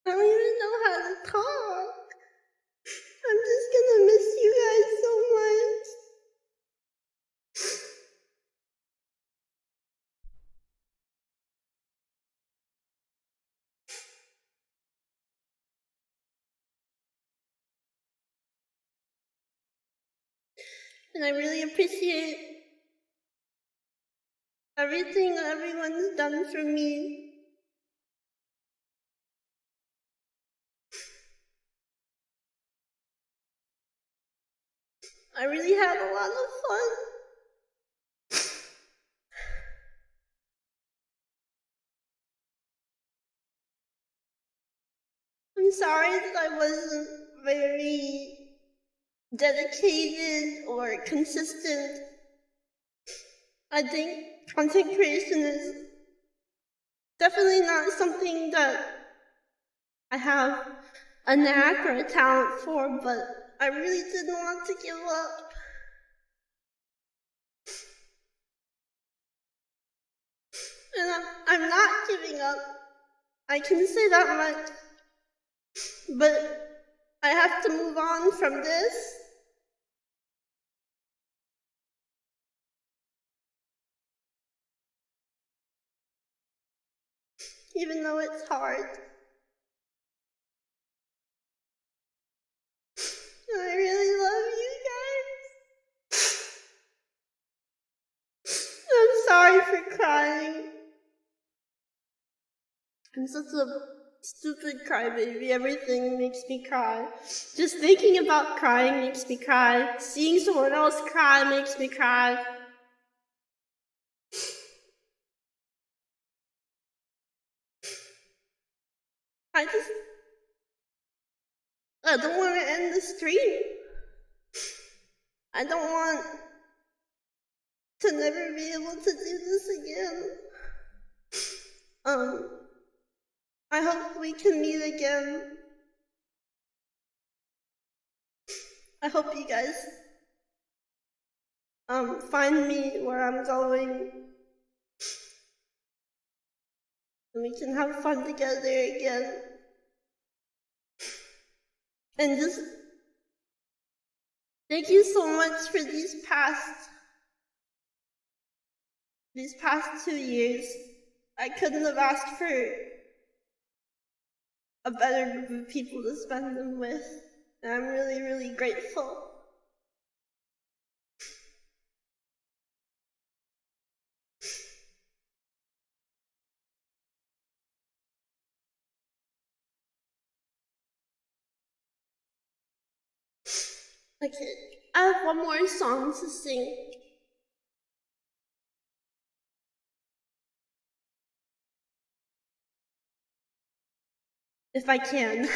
I don't even know how to talk. I'm just gonna miss you guys so much. And I really appreciate everything everyone's done for me. I really had a lot of fun. I'm sorry that I wasn't very dedicated or consistent. I think content creation is definitely not something that I have a knack or a talent for, but I really didn't want to give up. And I'm not giving up. I can say that much. But I have to move on from this. Even though it's hard. I really love you guys. I'm sorry for crying. I'm such a stupid crybaby. Everything makes me cry. Just thinking about crying makes me cry. Seeing someone else cry makes me cry. I don't want to end the stream. I don't want to never be able to do this again. I hope we can meet again. I hope you guys find me where I'm going. And we can have fun together again. And just thank you so much for these past 2 years. I couldn't have asked for a better group of people to spend them with. And I'm really, really grateful. Okay, I have one more song to sing. If I can.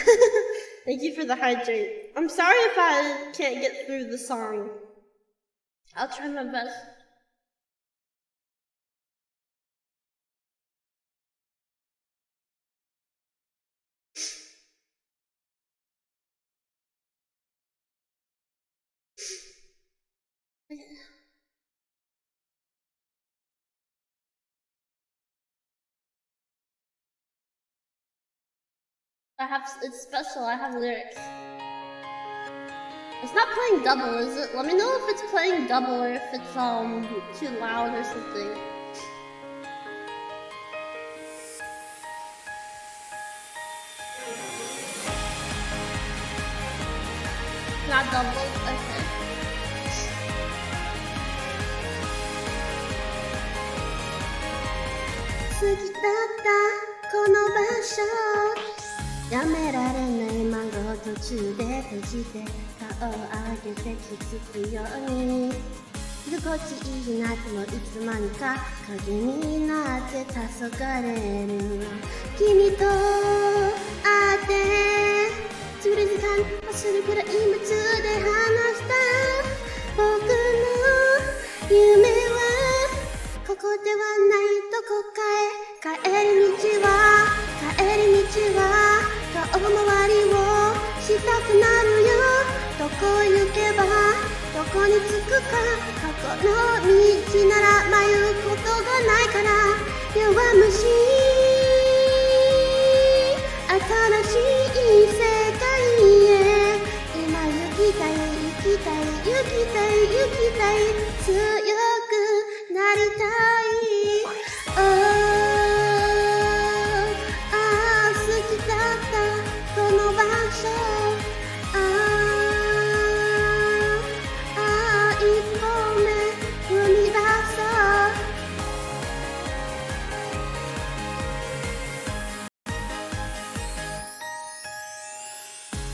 Thank you for the hydrate. I'm sorry if I can't get through the song. I'll try my best. It's special, I have lyrics. It's not playing double, is it? Let me know if it's playing double or if it's too loud or something. Not double? Okay.好きだったこの場所やめられない窓途中で閉じて顔を上げて気づくように居心地いい夏もいつの間にか影になって黄昏る君と会って釣る時間走るくらい夢中で話した僕の夢はここではないどこかへ帰り道は遠回りをしたくなるよどこ行けばどこに着くか過去の道なら迷うことがないから弱虫新しい世界へ今行きたい強くなりたい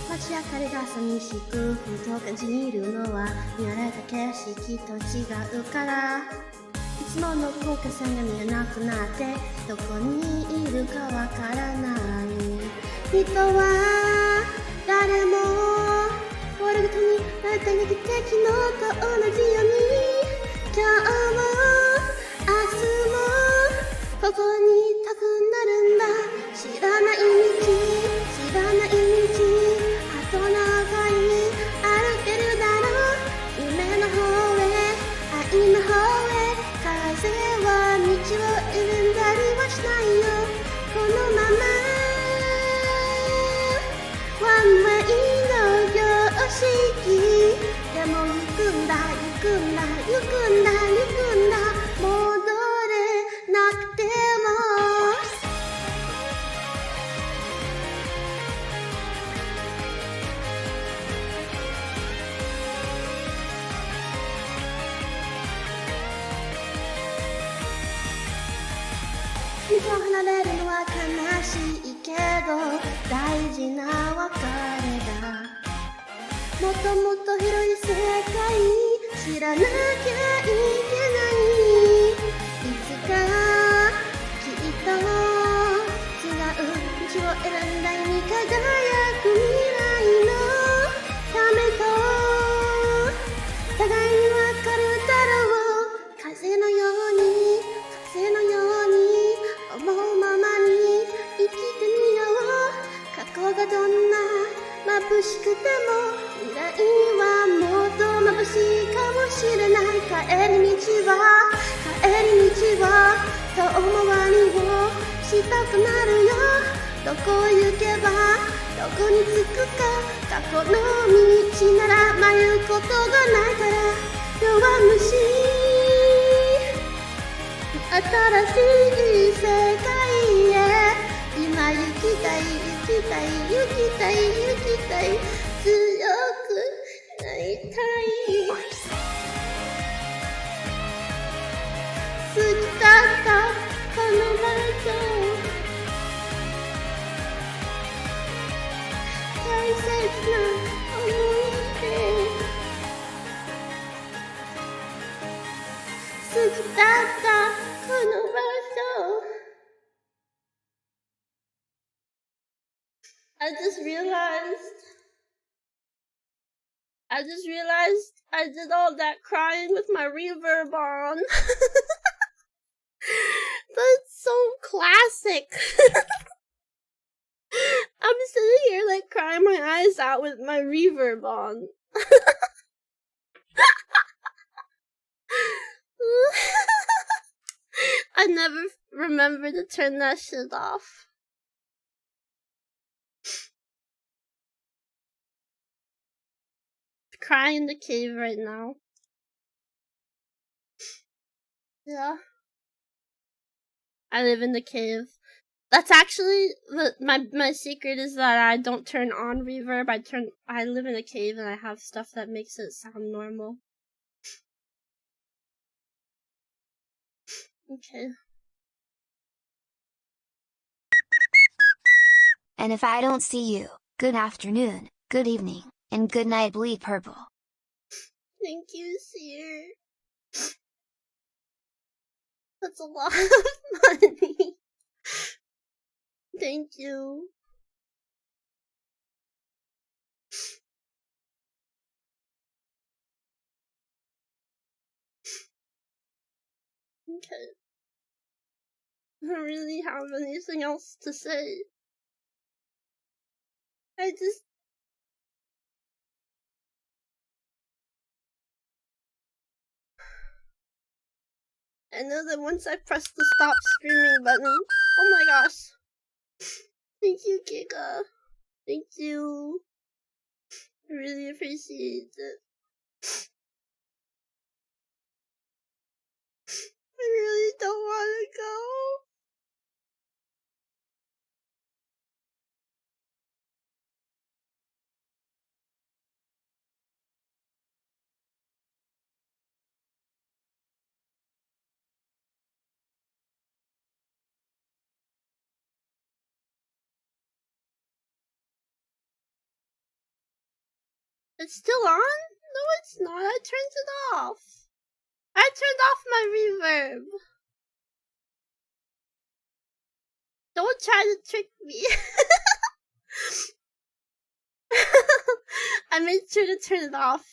街明かりが寂しくふと感じるのは見慣れた景色と違うからいつもの光景線が見えなくなってどこにいるかわからない人は誰も俺がとになったに来て昨日と同じように今日も明日もここにいたくなるんだ知らない道知らない道あと長い歩けるだろう夢の方へ愛の方へ風は道を選んだりはしないよこのままワンワイの常識でも行くんだ行くんだ行くんだ行くんだ戻れなくても君と離れるのは悲しいけど大事な別れだもっともっと広い世界知らなきゃいけないいつかきっと違う道を選んだ意に輝く未来のためと互いにわかるだろう風のように風のように思うままに生きてみよう過去がどんな眩しくても未来はもっと眩しいかもしれない帰り道は遠回りをしたくなるよどこ行けばどこに着くか過去の道なら迷うことがないから弱虫新しい世界へ今行きたい行きたい行きたい行きたい強くなりたい好きだったこの場所大切な思い出好きだったこの場所I just realized I did all that crying with my reverb on. That's so classic. I'm sitting here like crying my eyes out with my reverb on. I never remember to turn that shit off. Crying in the cave right now. Yeah. I live in the cave. That's actually my secret is that I don't turn on reverb. I live in a cave and I have stuff that makes it sound normal. Okay. And if I don't see you, good afternoon, good evening, and good night, bleed purple. Thank you, Seer. That's a lot of money. Thank you. Okay. I don't really have anything else to say. I know that once I press the stop streaming button. Oh my gosh. Thank you, Giga. Thank you. I really appreciate it. I really don't want to go. It's still on? No, it's not. I turned it off. I turned off my reverb. Don't try to trick me. I made sure to turn it off.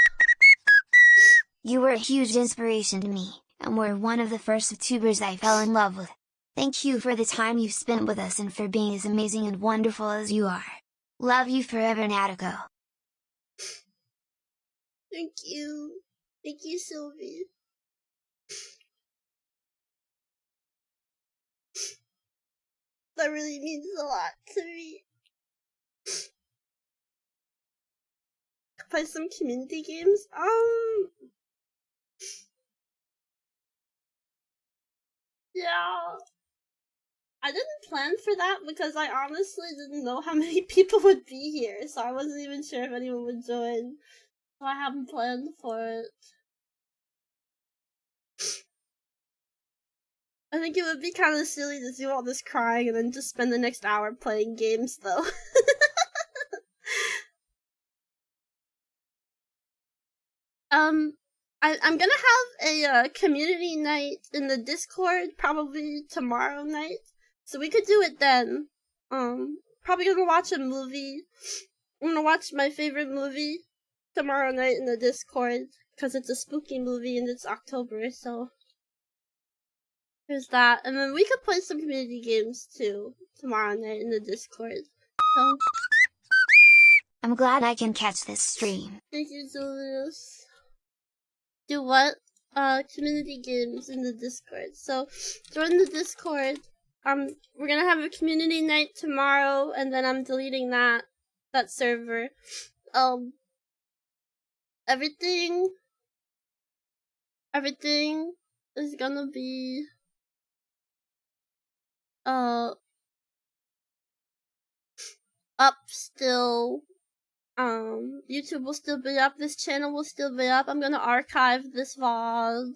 You were a huge inspiration to me, and were one of the first YouTubers I fell in love with. Thank you for the time you've spent with us and for being as amazing and wonderful as you are. Love you forever, Nadeko. Thank you. Thank you, Sylvie. That really means a lot to me. Play some community games? Yeah. I didn't plan for that because I honestly didn't know how many people would be here, so I wasn't even sure if anyone would join. So I haven't planned for it. I think it would be kind of silly to do all this crying and then just spend the next hour playing games, though. I'm gonna have a community night in the Discord probably tomorrow night, so we could do it then. Probably gonna watch a movie. I'm gonna watch my favorite movie tomorrow night in the Discord because it's a spooky movie and it's October, so there's that. And then we could play some community games too tomorrow night in the Discord. So I'm glad I can catch this stream. thank you, Julius. Do what? Community games in the Discord. So join the Discord. We're gonna have a community night tomorrow, and then I'm deleting that server. Everything is gonna be up still. YouTube will still be up, this channel will still be up. I'm gonna archive this VOD.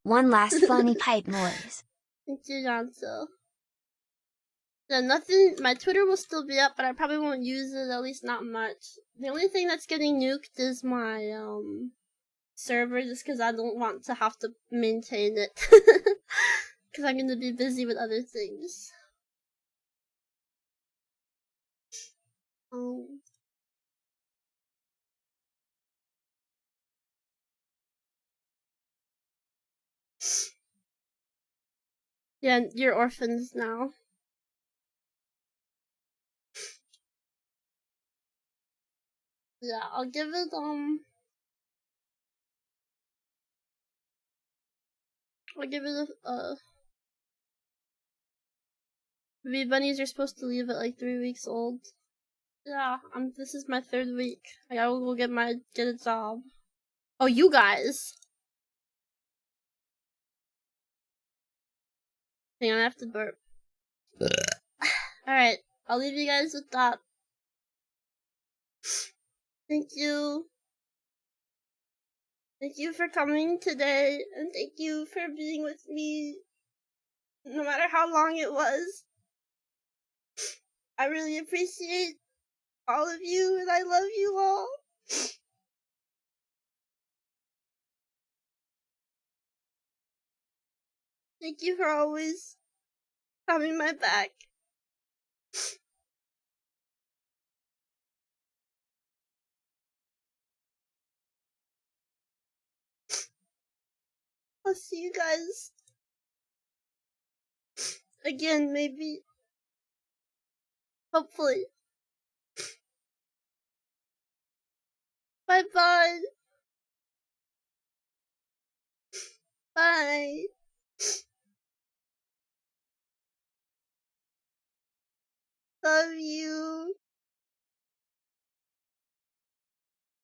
One last funny pipe noise. Thank you, Janso. Yeah, nothing, my Twitter will still be up, but I probably won't use it, at least not much. The only thing that's getting nuked is my, server, just because I don't want to have to maintain it. Because I'm gonna be busy with other things. Yeah, you're orphans now. Yeah, I'll give it, Bee bunnies are supposed to leave at like 3 weeks old. Yeah, this is my 3rd week. I gotta go get a job. Oh, you guys! Hang on, I have to burp. Alright, I'll leave you guys with that. Thank you. Thank you for coming today, and thank you for being with me, no matter how long it was. I really appreciate all of you, and I love you all. Thank you for always having my back. I'll see you guys again, maybe. Hopefully. Bye-bye. Bye. Love you.